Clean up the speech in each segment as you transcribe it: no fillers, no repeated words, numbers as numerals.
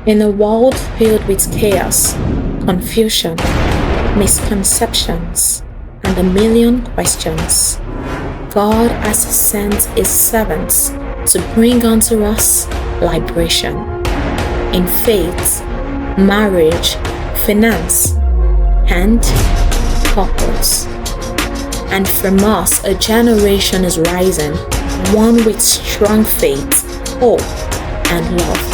In a world filled with chaos, confusion, misconceptions, and a million questions, God has sent His servants to bring unto us liberation in faith, marriage, finance, and purpose. And from us, a generation is rising, one with strong faith, hope, and love.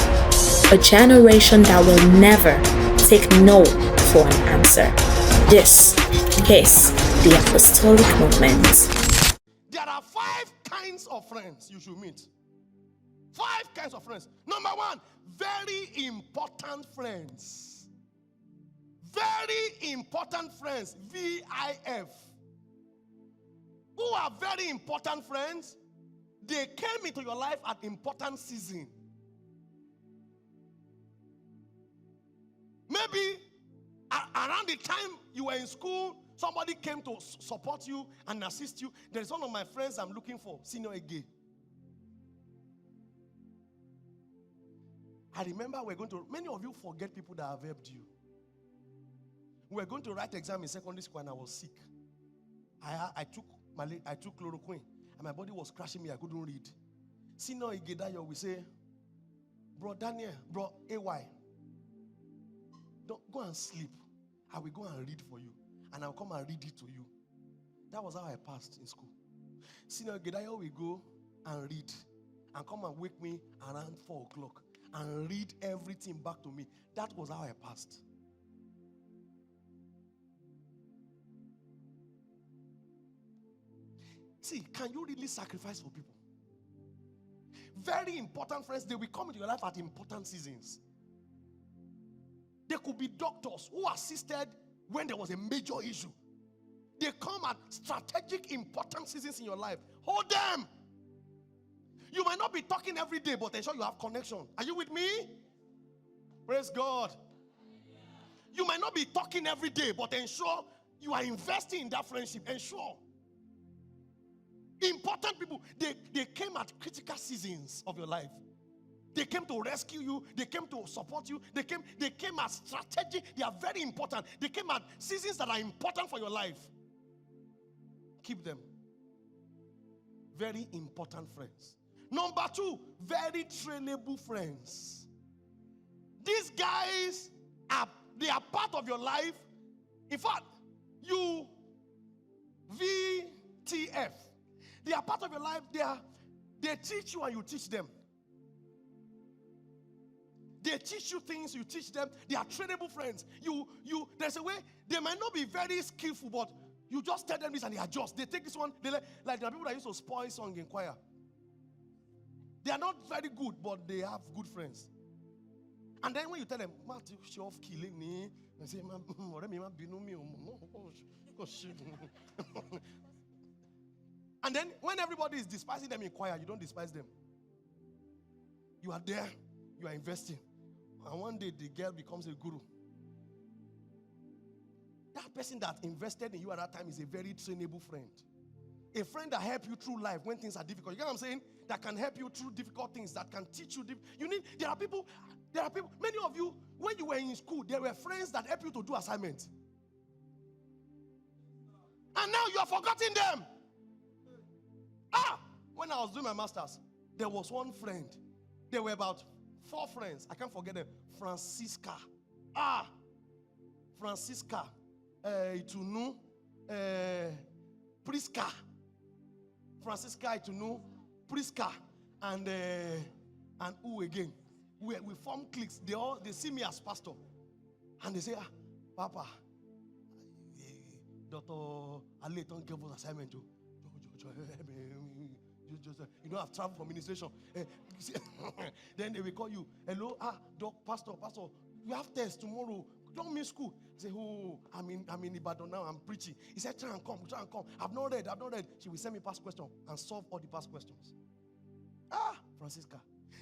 A generation that will never take no for an answer. This is the Apostolic Movement. There are 5 kinds of friends you should meet. 5 kinds of friends. Number 1, very important friends. Very important friends. VIF. Who are very important friends? They came into your life at important season. Maybe around the time you were in school, somebody came to support you and assist you. There is one of my friends I'm looking for, Senior Ege. I remember many of you forget people that have helped you. We were going to write exam in secondary school and I was sick. I took chloroquine and my body was crashing me. I couldn't read. Senior Ege Dayo will say, Bro Daniel, Bro AY, don't go and sleep. I will go and read for you. And I'll come and read it to you. That was how I passed in school. Senior Gedayo will go and read. And come and wake me around 4 o'clock. And read everything back to me. That was how I passed. See, can you really sacrifice for people? Very important friends, they will come into your life at important seasons. They could be doctors who assisted when there was a major issue. They come at strategic, important seasons in your life. Hold them. You might not be talking every day, but ensure you have connection. Are you with me? Praise God. You might not be talking every day, but ensure you are investing in that friendship. Ensure. Important people, they came at critical seasons of your life. They came to rescue you. They came to support you. They came as strategy. They are very important. They came at seasons that are important for your life. Keep them. Very important friends. Number 2, very trainable friends. These guys they are part of your life. In fact, you VTF. They are part of your life. They teach you and you teach them. They teach you things, you teach them. They are trainable friends. There's a way, they might not be very skillful, but you just tell them this and they adjust. They take this one, like there are people that used to spoil song in choir. They are not very good, but they have good friends. And then when you tell them, Matthew, show off killing me, they say, and then when everybody is despising them in choir, you don't despise them. You are there, you are investing. And one day the girl becomes a guru. That person that invested in you at that time is a very trainable friend. A friend that helps you through life when things are difficult. You get what I'm saying? That can help you through difficult things, that can teach you. There are people, many of you, when you were in school, there were friends that helped you to do assignments. And now you are forgetting them. When I was doing my master's, there was one friend. There were about 4 friends. I can't forget them. Francisca. Francisca. Itunu. Priska. Francisca, Itunu. Priska. And who again? We form cliques. They see me as pastor. And they say, Papa, Dr. Aleton gave us assignment to. You don't have travel for administration. Then they will call you. Hello, doc, pastor, you have test tomorrow. Don't miss school. Say, I'm in Ibadan now. I'm preaching. He said, try and come. I've not read. She will send me past questions and solve all the past questions. Francisca.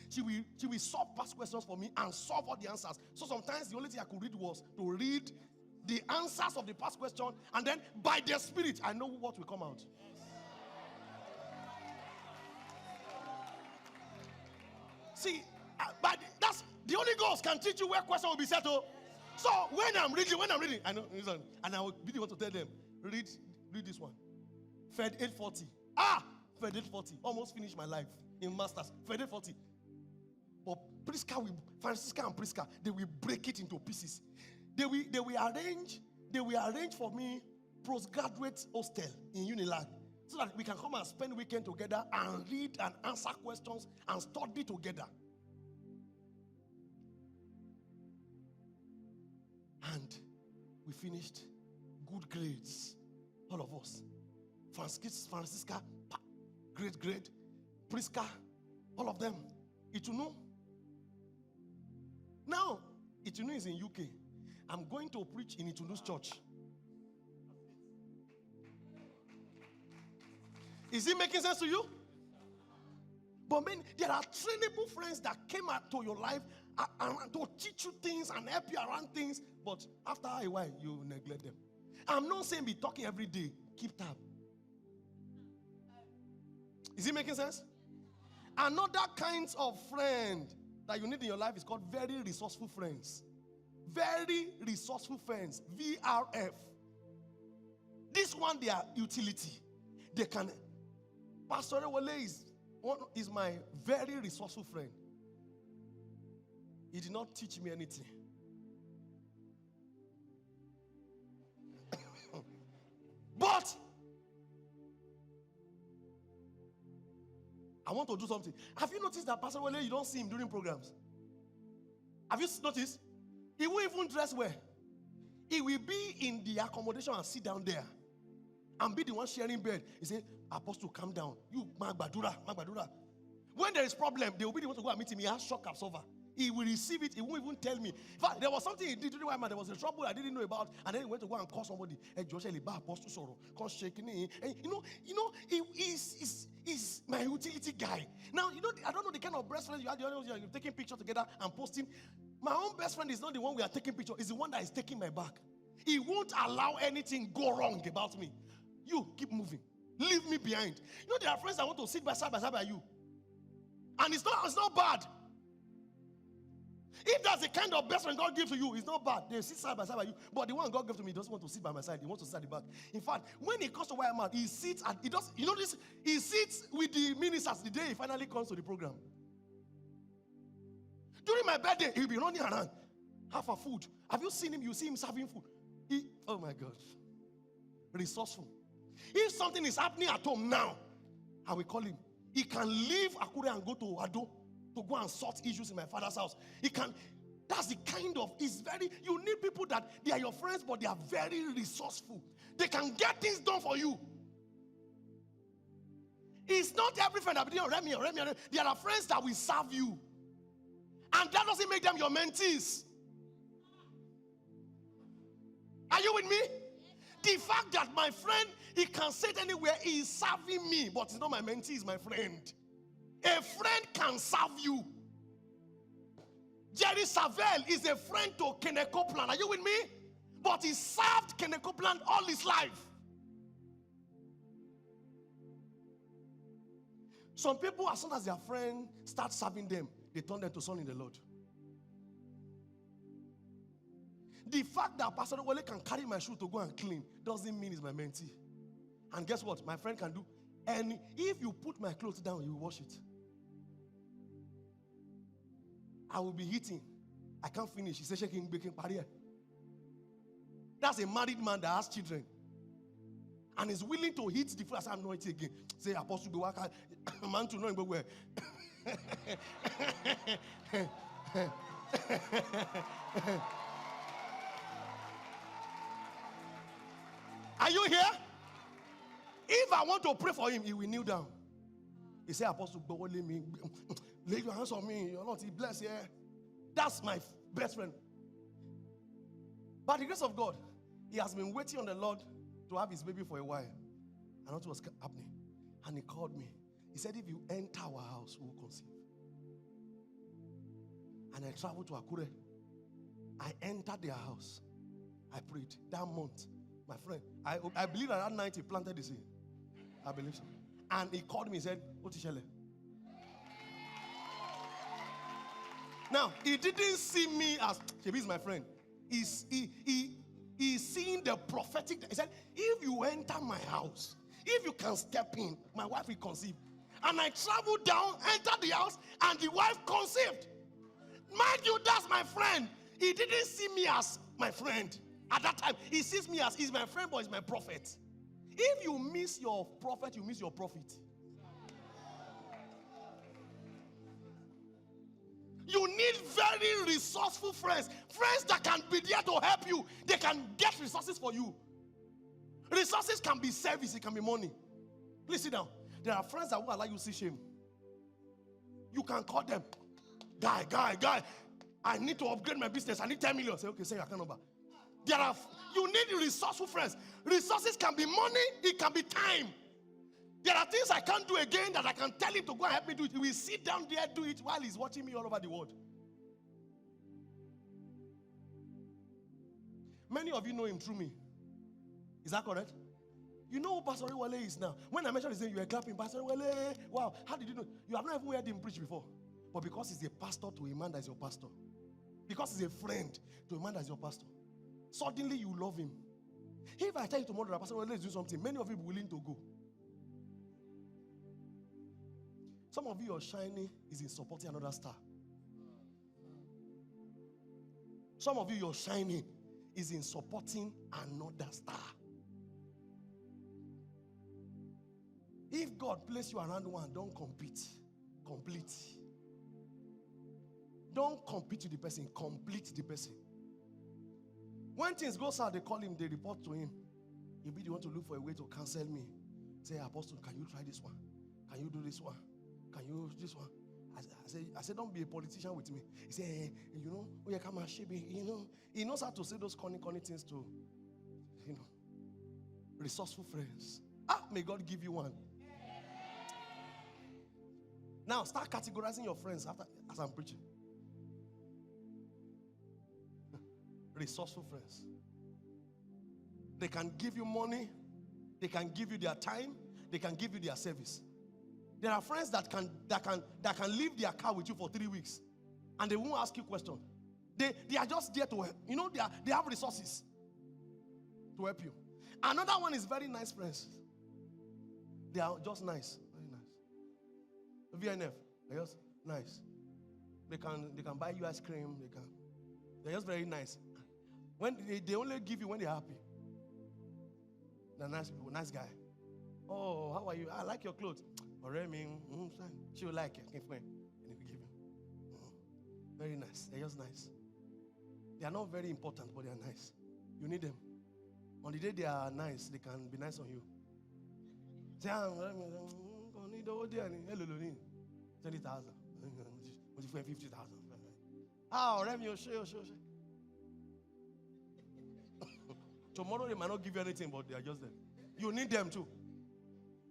She will solve past questions for me and solve all the answers. So sometimes the only thing I could read was to read the answers of the past question, and then by their spirit, I know what will come out. See, but The Holy Ghost can teach you where question will be settled. So when I'm reading, I know, listen, and I will be the one to tell them, read this one. Fed 840. Fed 840. Almost finished my life in masters. Fed 840. But Francisca and Prisca, they will break it into pieces. They will arrange for me postgraduate hostel in Unilag, so that we can come and spend weekend together and read and answer questions and study together. And we finished good grades, all of us. Francisca, great grade. Prisca, all of them. Itunu. Now, Itunu is in UK. I'm going to preach in Itunu's church. Is it making sense to you? But man, there are trainable friends that came out to your life and to teach you things and help you around things. But after a while, you neglect them. I'm not saying be talking every day. Keep tab. Is it making sense? Another kinds of friend that you need in your life is called very resourceful friends. Very resourceful friends. VRF. This one, they are utility. They can. Pastor Wale is my very resourceful friend. He did not teach me anything. But I want to do something. Have you noticed that Pastor Wale, you don't see him during programs? Have you noticed? He won't even dress well. He will be in the accommodation and sit down there and be the one sharing bed. He said, Apostle, calm down. You, Magbadura. When there is problem, they will be the one to go and meet him. He has shock absorber. He will receive it. He won't even tell me. In fact, there was something he did during one man. There was a trouble I didn't know about. And then he went to go and call somebody. Hey, Joshua, Apostle Soro. Come shaking him. And he's my utility guy. Now, I don't know the kind of best friends you have. You're taking pictures together and posting. My own best friend is not the one we are taking pictures. It's the one that is taking my back. He won't allow anything go wrong about me. You keep moving. Leave me behind. There are friends that want to sit side by side by you. And it's not bad. If that's the kind of best friend God gives to you, it's not bad. They sit side by side by you. But the one God gave to me, he doesn't want to sit by my side. He wants to sit at the back. In fact, when he comes to where I'm at, he sits he sits with the ministers the day he finally comes to the program. During my birthday, he'll be running around. Half a food. Have you seen him? You see him serving food. Oh my God. Resourceful. If something is happening at home now, I will call him. He can leave Akure and go to Ado to go and sort issues in my father's house. He can. That's the kind of, you need people that they are your friends, but they are very resourceful. They can get things done for you. It's not every friend that will be there are friends that will serve you. And that doesn't make them your mentees. Are you with me? The fact that my friend, he can sit anywhere, he is serving me, but he's not my mentee, he's my friend. A friend can serve you. Jerry Savelle is a friend to Kenneth Copeland. Are you with me? But he served Kenneth Copeland all his life. Some people, as soon as their friend starts serving them, they turn them to son in the Lord. The fact that Pastor Wale can carry my shoe to go and clean doesn't mean he's my mentee. And guess what? My friend can do. And if you put my clothes down, you will wash it. I will be eating. I can't finish. He said, shaking, baking, barrier. That's a married man that has children. And is willing to eat the food. I said, I'm not eating again. Say, Apostle, go work. Man to know him, but where? Are you here? If I want to pray for him, he will kneel down. He said, Apostle, go lay me. Lay your hands on me. You're not blessed here. That's my best friend. By the grace of God, he has been waiting on the Lord to have his baby for a while. And what was happening. And he called me. He said, if you enter our house, we will conceive. And I traveled to Akure. I entered their house. I prayed. That month, my friend, I believe that night he planted the seed. I believe so. And he called me and said, what is Shele? Now, he didn't see me as Shebi is my friend. He's seeing the prophetic. He said, if you enter my house, if you can step in, my wife will conceive. And I traveled down, entered the house, and the wife conceived. Mind you, that's my friend. He didn't see me as my friend. At that time, he sees me as he's my friend, but he's my prophet. If you miss your prophet, you miss your profit. You need very resourceful friends. Friends that can be there to help you. They can get resources for you. Resources can be service, it can be money. Please sit down. There are friends that will allow you to see shame. You can call them, guy, I need to upgrade my business. I need 10 million. Say, okay, say your account number. You need resourceful friends. Resources can be money, it can be time. There are things I can't do again that I can tell him to go and help me do it. He will sit down there, do it while he's watching me all over the world. Many of you know him through me. Is that correct? You know who Pastor Wale is now. When I mentioned his name, you were clapping. Pastor Wale, wow, how did you know? You have not even heard him preach before. But because he's a pastor to a man that's your pastor. Because he's a friend to a man that's your pastor. Suddenly you love him. If I tell you tomorrow that Pastor Wale is doing something, many of you will be willing to go. Some of you, your shining is in supporting another star. Some of you, your shining is in supporting another star. If God placed you around one, don't compete. Complete. Don't compete with the person. Complete the person. When things go south, they call him, they report to him. Maybe they want to look for a way to cancel me. Say, Apostle, can you try this one? Can you do this one? Can you this one? I said, don't be a politician with me. He said, hey, you know, we come and shape. He knows how to say those corny things to, resourceful friends. May God give you one. Now start categorizing your friends as I'm preaching. Resourceful friends. They can give you money. They can give you their time. They can give you their service. There are friends that can leave their car with you for 3 weeks, and they won't ask you questions. They are just there to help. They have resources to help you. Another one is very nice friends. They are just nice, very nice. VNF, they're just nice. They can buy you ice cream. They're just very nice. When they only give you when they're happy. They're nice people, nice guy. Oh, how are you? I like your clothes. She will like it. And he will give you. Very nice. They're just nice. They are not very important, but they are nice. You need them. On the day they are nice, they can be nice on you. Say, 20,000. 50,000. Tomorrow they might not give you anything, but they are just there. You need them too.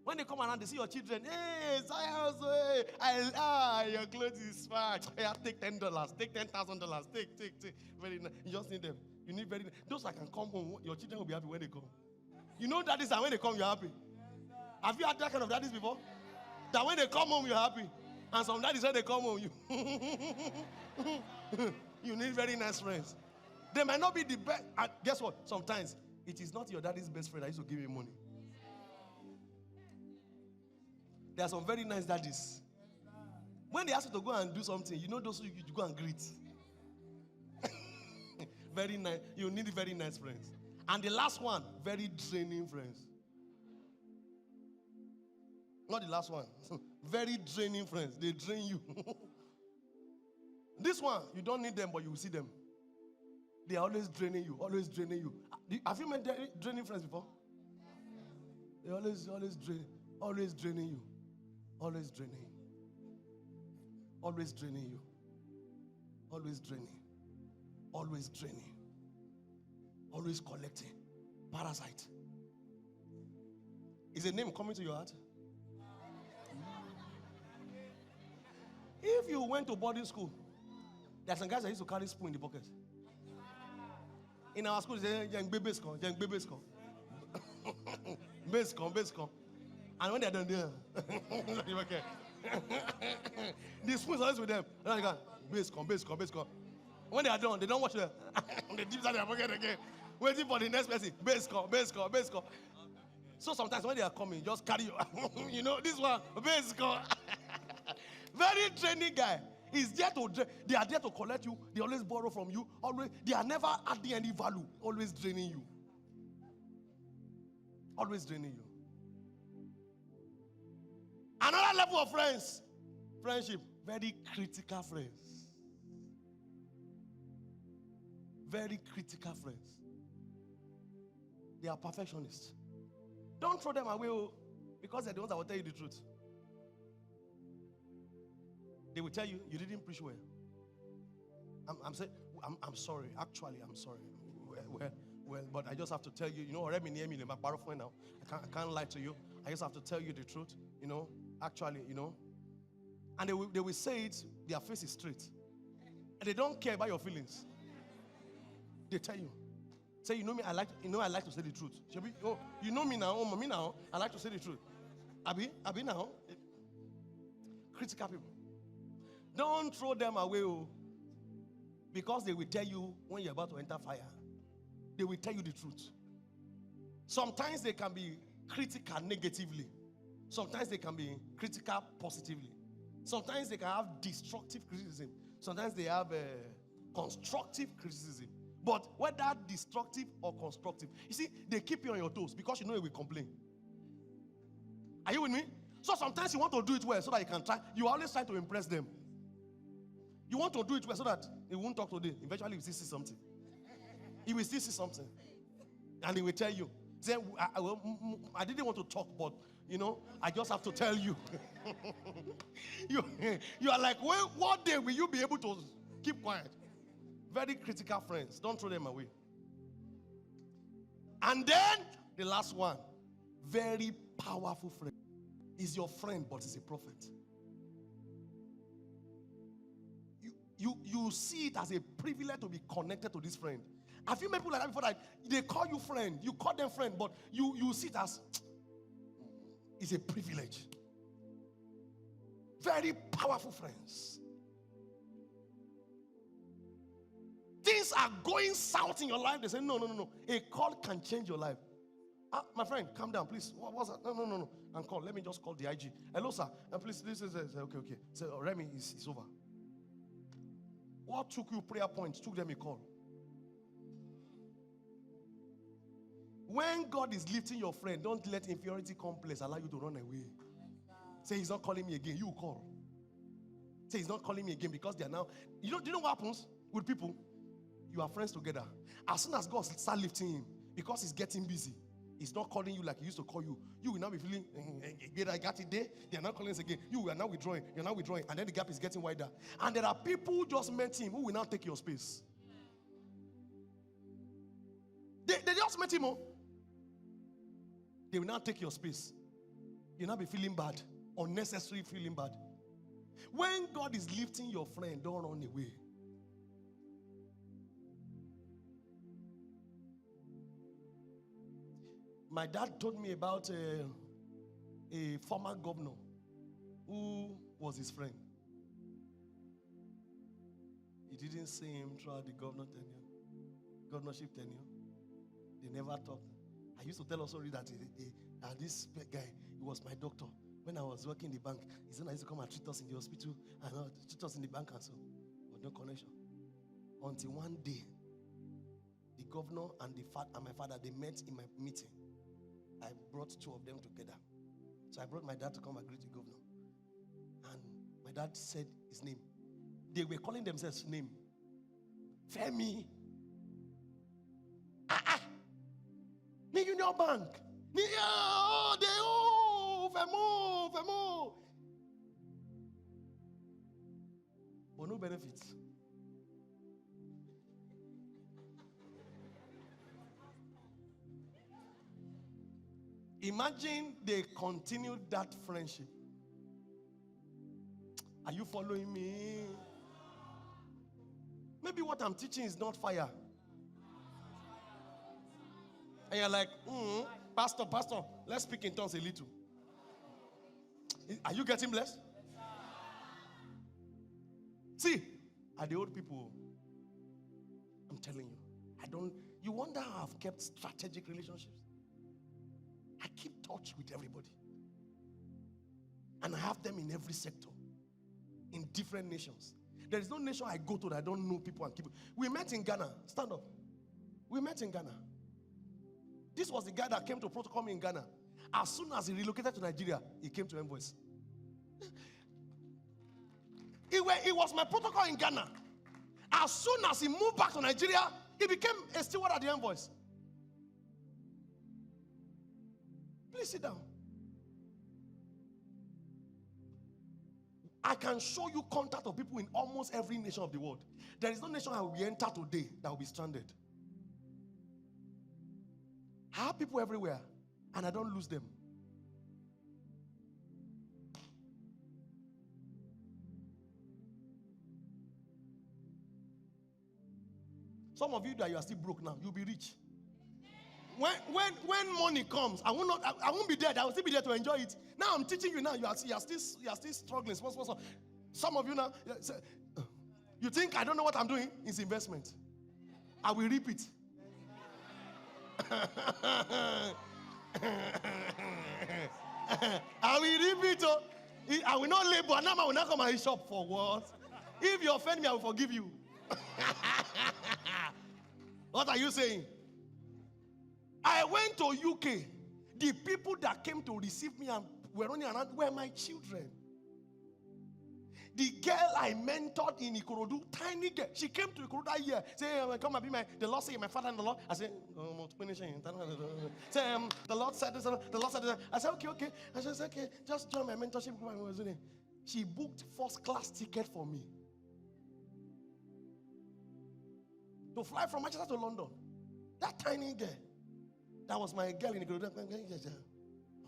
When they come around, they see your children. Hey, your clothes is fine. Yeah, take $10, take $10,000, take. Very nice. You just need them. You need very nice. Those that can come home, your children will be happy when they come. You know daddies, and when they come, you're happy. Have you had that kind of daddies before? That when they come home, you're happy. And some daddies, when they come home, you need very nice friends. They might not be the best. And guess what? Sometimes it is not your daddy's best friend that used to give you money. There are some very nice daddies. When they ask you to go and do something, you know those you go and greet. Very nice. You need very nice friends. And the last one, very draining friends. Not the last one. Very draining friends. They drain you. This one, you don't need them, but you will see them. They are always draining you. Always draining you. Have you met draining friends before? They always draining you. Always draining you. Always draining you. Always draining you. Always draining. Always draining. Always collecting. Parasite. Is a name coming to your heart? If you went to boarding school, there are some guys that used to carry spoon in the pocket. In our school, they say, Basecon. And when they're done there, okay. The spoon is always with them. Base come, base come, base come. When they are done, they don't watch the they deep inside their pocket again, waiting for the next person. Base come, base come, base come. So sometimes when they are coming, just carry you. You know, this one, base come. Very training guy. He's there they are there to collect you. They always borrow from you. Always, they are never adding any value. Always draining you. Always draining you. Another level of friendship. Very critical friends. Very critical friends. They are perfectionists. Don't throw them away because they're the ones that will tell you the truth. They will tell you didn't preach well. I'm saying I'm sorry. Actually, I'm sorry. Well, but I just have to tell you. You know, already near me, my phone now. I can't lie to you. I just have to tell you the truth. You know, actually, you know. And they will say it. Their face is straight, and they don't care about your feelings. They tell you, say, you know me. I like to say the truth. Oh, you know me now. Oh, me now. I like to say the truth. Abi now. Critical people. Don't throw them away, because they will tell you when you're about to enter fire. They will tell you the truth. Sometimes they can be critical negatively. Sometimes they can be critical positively. Sometimes they can have destructive criticism. Sometimes they have constructive criticism. But whether destructive or constructive, you see, they keep you on your toes because you know you will complain. Are you with me? So sometimes you want to do it well so that you can try. You always try to impress them. You want to do it well so that he won't talk today. Eventually, he will still see something. He will still see something. And he will tell you. Say, I didn't want to talk, but, you know, I just have to tell you. You are like, well, what day will you be able to keep quiet? Very critical friends. Don't throw them away. And then, the last one. Very powerful friend. Is your friend, but is a prophet. You see it as a privilege to be connected to this friend. Have you met people like that before that they call you friend? You call them friend, but you see it as it's a privilege. Very powerful friends. Things are going south in your life. They say, no. A call can change your life. My friend, calm down, please. What's that? No. And call. Let me just call the IG. Hello, sir. And please, this is okay. So Remy is over. What took you prayer points? Took them a call. When God is lifting your friend, don't let inferiority complex allow you to run away. Say, he's not calling me again. You call. Say, he's not calling me again because they are now. Do you know what happens with people? You are friends together. As soon as God starts lifting him, because he's getting busy, he's not calling you like he used to call you. You will now be feeling, I got it there. They are not calling us again. You are now withdrawing. You're now withdrawing. And then the gap is getting wider. And there are people who just met him who will now take your space. They just met him. They will now take your space. You'll now be feeling bad. Unnecessary feeling bad. When God is lifting your friend, don't run away. My dad told me about a former governor who was his friend. He didn't see him throughout the governorship tenure. They never talked. I used to tell us already that this guy, he was my doctor. When I was working in the bank, he said I used to come and treat us in the hospital and treat us in the bank and so. But no connection. Until one day, the governor and my father, they met in my meeting. I brought two of them together. So I brought my dad to come and greet the governor. And my dad said his name. They were calling themselves name. Femi. Ni Union Bank. Femo. But no benefits. Imagine they continued that friendship. Are you following me? Maybe what I'm teaching is not fire. And you're like, Pastor, let's speak in tongues a little. Are you getting blessed? See, are the old people. I'm telling you. You wonder how I've kept strategic relationships? I keep touch with everybody. And I have them in every sector, in different nations. There is no nation I go to that I don't know people and keep. We met in Ghana. Stand up. We met in Ghana. This was the guy that came to protocol me in Ghana. As soon as he relocated to Nigeria, he came to Envoys. It was my protocol in Ghana. As soon as he moved back to Nigeria, he became a steward at the Envoys. Please sit down. I can show you contact of people in almost every nation of the world. There is no nation I will enter today that will be stranded. I have people everywhere, and I don't lose them. Some of you that you are still broke now, you'll be rich. When money comes, I won't be there. I will still be there to enjoy it. Now I'm teaching you now. You are still struggling. Some of you now, you think I don't know what I'm doing? It's investment. I will reap it. I will reap it. I will not labor. Now I will not come and shop for what? If you offend me, I will forgive you. What are you saying? I went to UK. The people that came to receive me and were running around were my children. The girl I mentored in Ikorodu, tiny girl, she came to Ikorodu that year. Say, come and be the Lord say, my father and the Lord. I said, the Lord said this, the Lord said this. I said, okay. I said, okay, just join my mentorship. She booked first class ticket for me to fly from Manchester to London. That tiny girl. That was my girl in Ikorodu.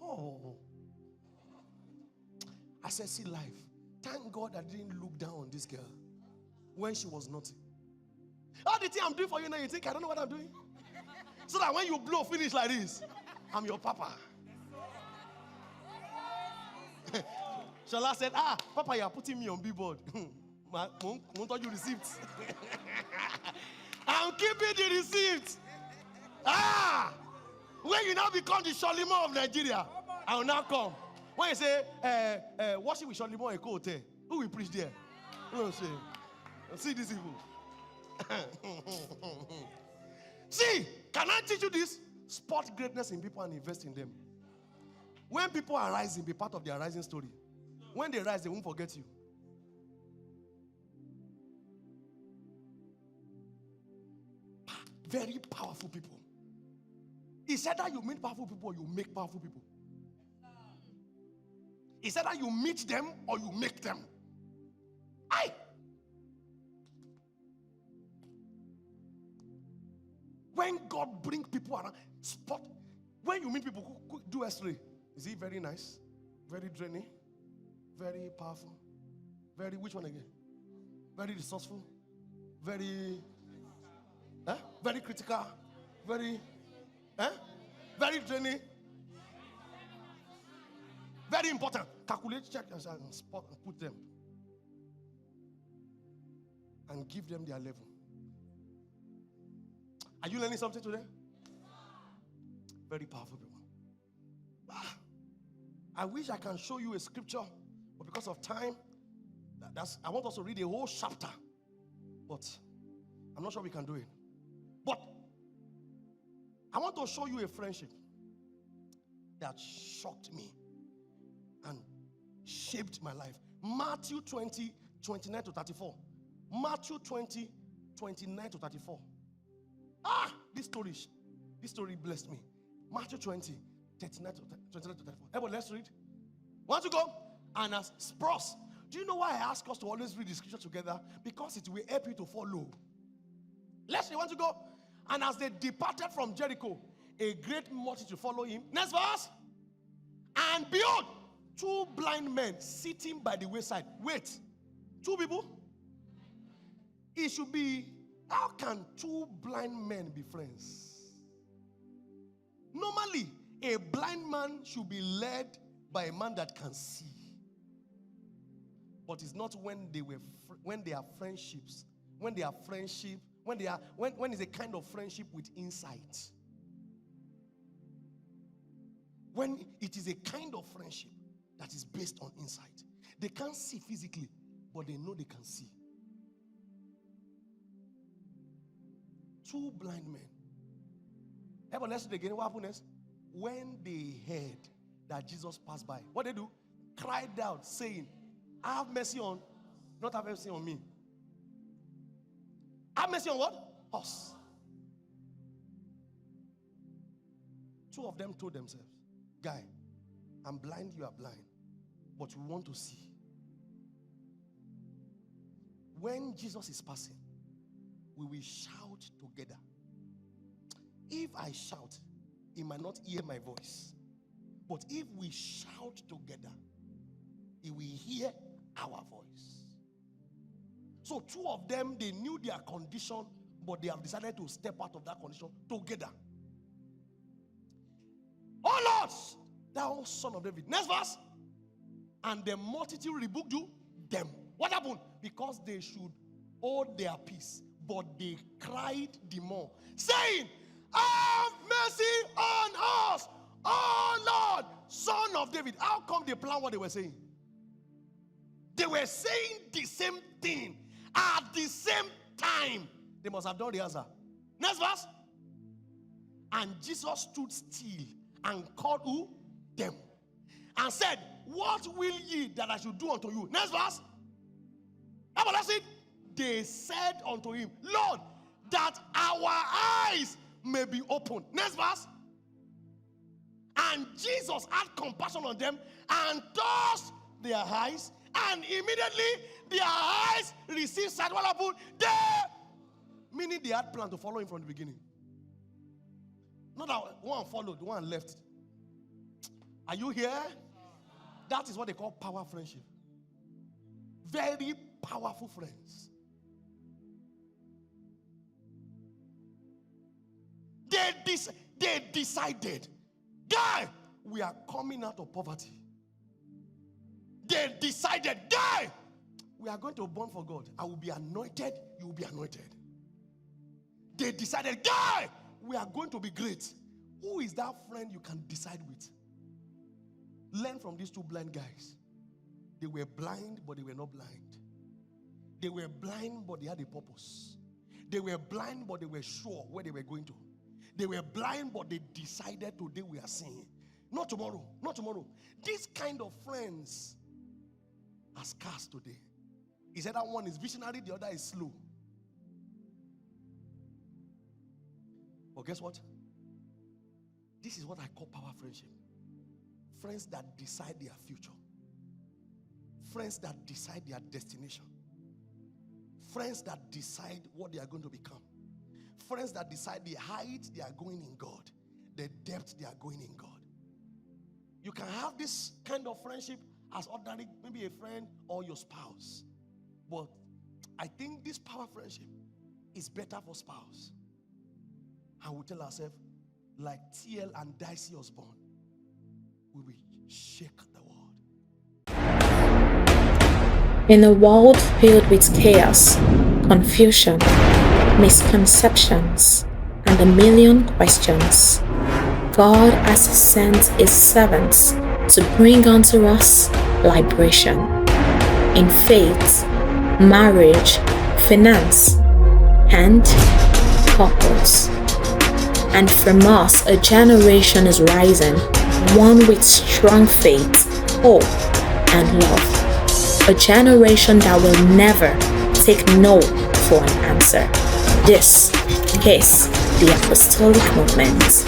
Oh. I said, see life. Thank God I didn't look down on this girl when she was naughty. All the thing I'm doing for you now, you think I don't know what I'm doing? So that when you blow finish like this, I'm your papa. Shola said, Papa, you are putting me on billboard. Won't you receipts? I'm keeping the receipts. When you now become the Sholimo of Nigeria, I will now come. When you say, worship with Sholimo Eko Hotel, who will preach there? See these people. See, can I teach you this? Spot greatness in people and invest in them. When people are rising, be part of their rising story. When they rise, they won't forget you. Very powerful people. He said that you meet powerful people or you make powerful people. He said that you meet them or you make them. Aye. When God brings people around, spot. When you meet people who do S3, is he very nice? Very draining? Very powerful? Which one again? Very resourceful? Very critical? Very draining? Very important. Calculate, check, and spot, and put them. And give them their level. Are you learning something today? Very powerful people. I wish I can show you a scripture, but because of time, I want us to read a whole chapter. But I'm not sure we can do it. But I want to show you a friendship that shocked me and shaped my life. Matthew 20, 29 to 34. Matthew 20, 29 to 34. This story blessed me. Matthew 20, 39 to 34. Everybody, let's read. Want to go? And as Spross, do you know why I ask us to always read the scripture together? Because it will help you to follow. Let's read. Want to go? And as they departed from Jericho, a great multitude followed him. Next verse. And behold, 2 blind men sitting by the wayside. Wait, 2 people? It should be, how can 2 blind men be friends? Normally, a blind man should be led by a man that can see. But it's not when they are friendships, when they are friendship, when it's a kind of friendship with insight. When it is a kind of friendship that is based on insight. They can't see physically, but they know they can see. 2 blind men. Everyone, let's do it again. What happened next? When they heard that Jesus passed by, what they do? Cried out, saying, have mercy on, not have mercy on me. Have mercy on what? Us. 2 of them told themselves, guy, I'm blind, you are blind, but we want to see. When Jesus is passing, we will shout together. If I shout, he might not hear my voice. But if we shout together, he will hear our voice. So 2 of them, they knew their condition, but they have decided to step out of that condition together. Oh Lord, thou son of David. Next verse. And the multitude rebuked you, them. What happened? Because they should hold their peace, but they cried the more, saying, have mercy on us, oh Lord, son of David. How come they planned what they were saying? They were saying the same thing at the same time. They must have done the answer. Next verse. And Jesus stood still and called who? Them. And said, what will ye that I should do unto you? Next verse. How about that? They said unto him, Lord, that our eyes may be opened. Next verse. And Jesus had compassion on them and touched their eyes, and immediately their eyes received sight. What happened? Meaning they had planned to follow him from the beginning. Not that one followed, one left. Are you here? That is what they call power friendship. Very powerful friends. They decided, guy, we are coming out of poverty. They decided, guy, we are going to burn for God. I will be anointed, you will be anointed. They decided, guy, we are going to be great. Who is that friend you can decide with? Learn from these 2 blind guys. They were blind, but they were not blind. They were blind, but they had a purpose. They were blind, but they were sure where they were going to. They were blind, but they decided today we are seeing. Not tomorrow, not tomorrow. This kind of friends are scarce today. He said that one is visionary, the other is slow. But guess what? This is what I call power friendship. Friends that decide their future. Friends that decide their destination. Friends that decide what they are going to become. Friends that decide the height they are going in God, the depth they are going in God. You can have this kind of friendship as ordinary, maybe a friend or your spouse. But I think this power friendship is better for spouse. And we tell ourselves, like TL and Dicey Osborne, we will shake the world. In a world filled with chaos, confusion, misconceptions, and a million questions, God has sent his servants to bring unto us liberation in faith, marriage, finance, and purpose. And from us, a generation is rising, one with strong faith, hope, and love. A generation that will never take no for an answer. This is the Apostolic Movement.